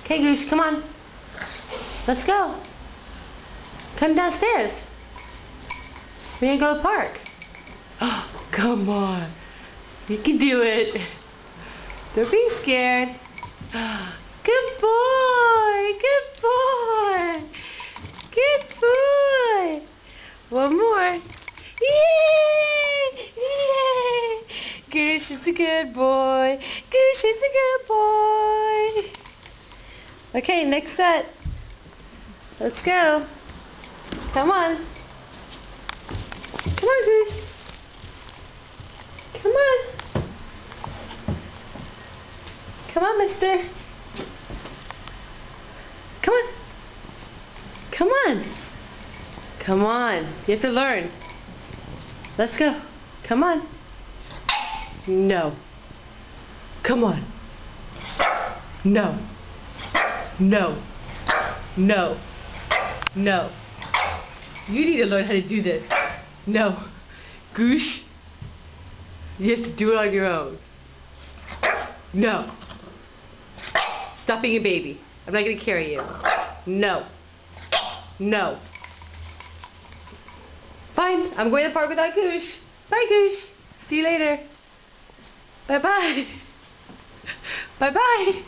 Okay, Goose, come on. Let's go. Come downstairs. We're gonna go to the park. Oh, come on. You can do it. Don't be scared. Good boy. Good boy. Good boy. One more. Yay! Yay! Goose is a good boy. Goose is a good boy. Okay, next set. Let's go. Come on. Come on, Goose. Come on. Come on, mister. Come on. Come on. Come on. You have to learn. Let's go. Come on. No. Come on. No. No. No. No. You need to learn how to do this. No. Goose. You have to do it on your own. No. Stop being a baby. I'm not going to carry you. No. No. Fine. I'm going to the park without Goose. Bye, Goose. See you later. Bye-bye. Bye-bye.